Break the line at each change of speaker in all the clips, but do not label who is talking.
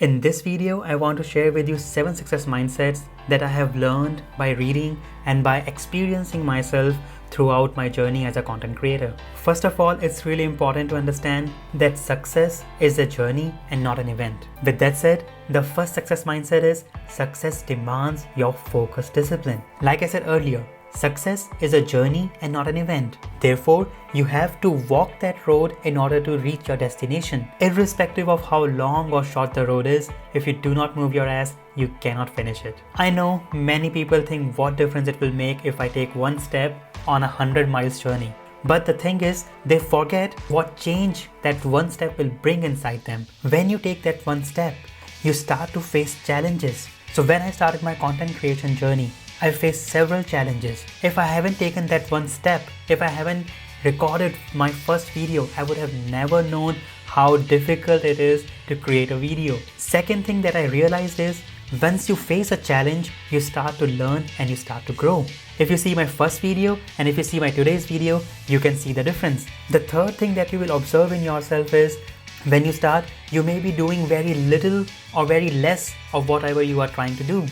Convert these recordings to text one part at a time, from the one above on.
In this video, I want to share with you 7 success mindsets that I have learned by reading and by experiencing myself throughout my journey as a content creator. First of all, it's really important to understand that success is a journey and not an event. With that said, the first success mindset is success demands your focused discipline. Like I said earlier, success is a journey and not an event. Therefore, you have to walk that road in order to reach your destination. Irrespective of how long or short the road is, if you do not move your ass, you cannot finish it. I know many people think what difference it will make if I take one step on a 100 miles journey. But the thing is, they forget what change that one step will bring inside them. When you take that one step, you start to face challenges. So when I started my content creation journey, I faced several challenges. If I haven't taken that one step, if I haven't recorded my first video, I would have never known how difficult it is to create a video. Second thing that I realized is, once you face a challenge, you start to learn and you start to grow. If you see my first video and if you see my today's video, you can see the difference. The third thing that you will observe in yourself is, when you start, you may be doing very little or very less of whatever you are trying to do.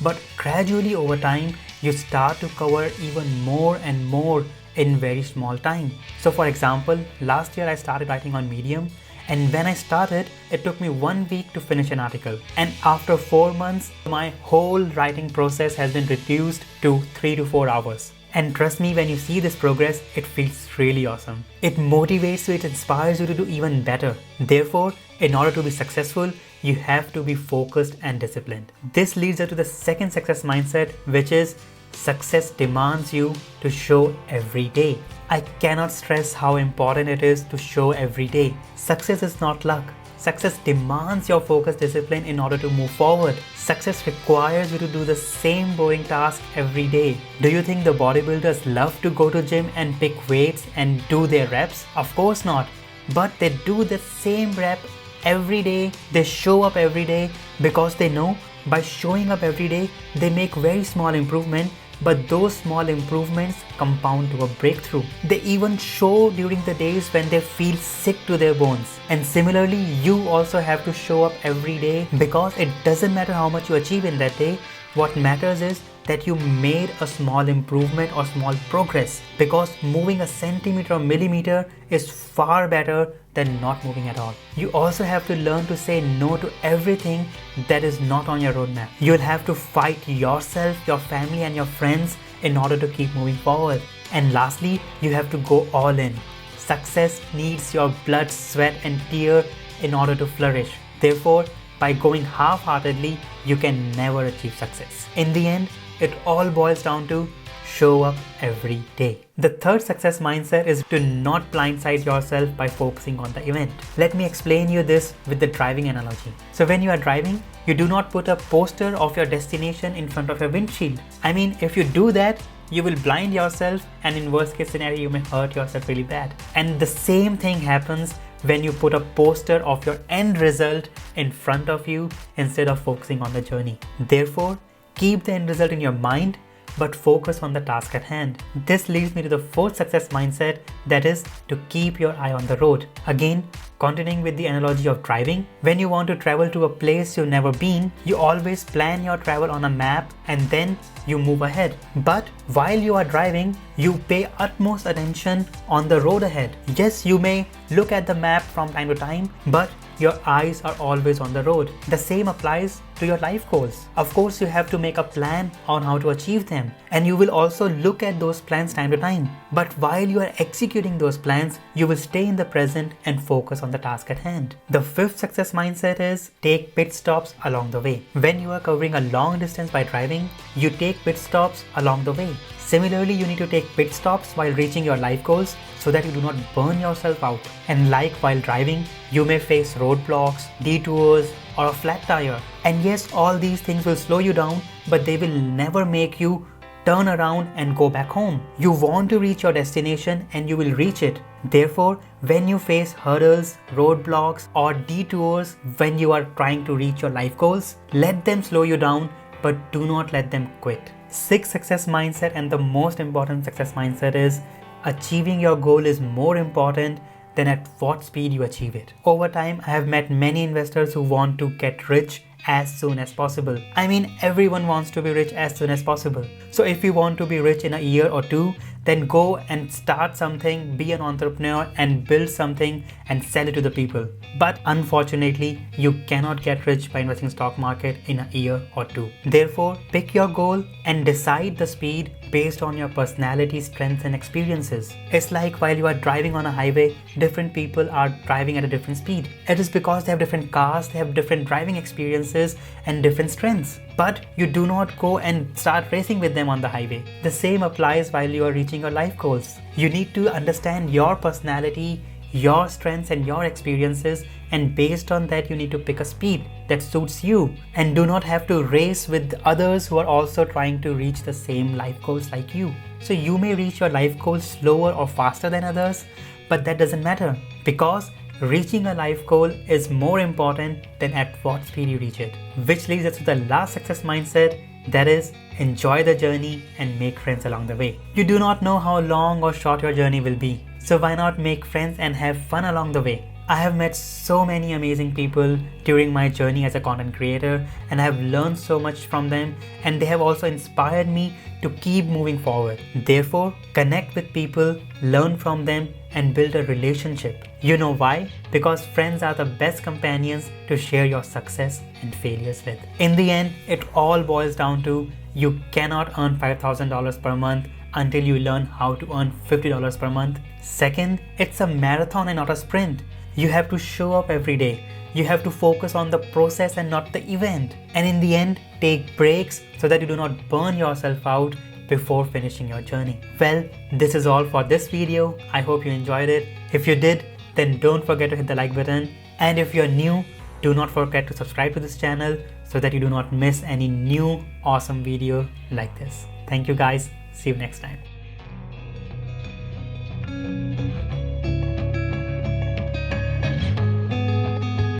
But gradually over time, you start to cover even more and more in very small time. So for example, last year I started writing on Medium, and when I started, it took me 1 week to finish an article. And after 4 months, my whole writing process has been reduced to 3 to 4 hours. And trust me, when you see this progress, it feels really awesome. It motivates you, it inspires you to do even better. Therefore, in order to be successful, you have to be focused and disciplined. This leads us to the second success mindset, which is success demands you to show every day. I cannot stress how important it is to show every day. Success is not luck. Success demands your focused discipline in order to move forward. Success requires you to do the same boring task every day. Do you think the bodybuilders love to go to gym and pick weights and do their reps? Of course not. But they do the same rep every day. They show up every day because they know by showing up every day, they make very small improvement, but those small improvements compound to a breakthrough. They even show during the days when they feel sick to their bones. And similarly, you also have to show up every day, because it doesn't matter how much you achieve in that day. What matters is that you made a small improvement or small progress, because moving a centimeter or millimeter is far better than not moving at all. You also have to learn to say no to everything that is not on your roadmap. You'll have to fight yourself, your family and your friends in order to keep moving forward. And lastly, you have to go all in. Success needs your blood, sweat and tear in order to flourish. Therefore, by going half-heartedly, you can never achieve success. In the end, it all boils down to show up every day. The third success mindset is to not blindside yourself by focusing on the event. Let me explain you this with the driving analogy. So when you are driving, you do not put a poster of your destination in front of your windshield. I mean, if you do that, you will blind yourself, and in worst case scenario, you may hurt yourself really bad. And the same thing happens when you put a poster of your end result in front of you instead of focusing on the journey. Therefore, keep the end result in your mind, but focus on the task at hand. This leads me to the fourth success mindset, that is to keep your eye on the road. Again, continuing with the analogy of driving, when you want to travel to a place you've never been, you always plan your travel on a map and then you move ahead. But while you are driving, you pay utmost attention on the road ahead. Yes, you may look at the map from time to time, but your eyes are always on the road. The same applies to your life goals. Of course, you have to make a plan on how to achieve them, and you will also look at those plans time to time. But while you are executing those plans, you will stay in the present and focus on the task at hand. The fifth success mindset is take pit stops along the way. When you are covering a long distance by driving, you take pit stops along the way. Similarly, you need to take pit stops while reaching your life goals so that you do not burn yourself out. And like while driving, you may face roadblocks, detours, or a flat tire. And yes, all these things will slow you down, but they will never make you turn around and go back home. You want to reach your destination and you will reach it. Therefore, when you face hurdles, roadblocks, or detours when you are trying to reach your life goals, let them slow you down, but do not let them quit. Sixth success mindset, and the most important success mindset, is achieving your goal is more important then at what speed you achieve it. Over time, I have met many investors who want to get rich as soon as possible. I mean, everyone wants to be rich as soon as possible. So if you want to be rich in a year or two, then go and start something, be an entrepreneur and build something and sell it to the people. But unfortunately, you cannot get rich by investing in stock market in a year or two. Therefore, pick your goal and decide the speed based on your personality, strengths and experiences. It's like while you are driving on a highway, different people are driving at a different speed. It is because they have different cars, they have different driving experiences and different strengths. But you do not go and start racing with them on the highway. The same applies while you are reaching your life goals. You need to understand your personality, your strengths and your experiences, and based on that you need to pick a speed that suits you and do not have to race with others who are also trying to reach the same life goals like you. So you may reach your life goals slower or faster than others, but that doesn't matter because reaching a life goal is more important than at what speed you reach it. Which leads us to the last success mindset, that is, enjoy the journey and make friends along the way. You do not know how long or short your journey will be, so why not make friends and have fun along the way? I have met so many amazing people during my journey as a content creator and I have learned so much from them, and they have also inspired me to keep moving forward. Therefore, connect with people, learn from them and build a relationship. You know why? Because friends are the best companions to share your success and failures with. In the end, it all boils down to you cannot earn $5,000 per month until you learn how to earn $50 per month. Second, it's a marathon and not a sprint. You have to show up every day. You have to focus on the process and not the event. And in the end, take breaks so that you do not burn yourself out before finishing your journey. Well, this is all for this video. I hope you enjoyed it. If you did, then don't forget to hit the like button. And if you're new, do not forget to subscribe to this channel so that you do not miss any new awesome video like this. Thank you guys. See you next time.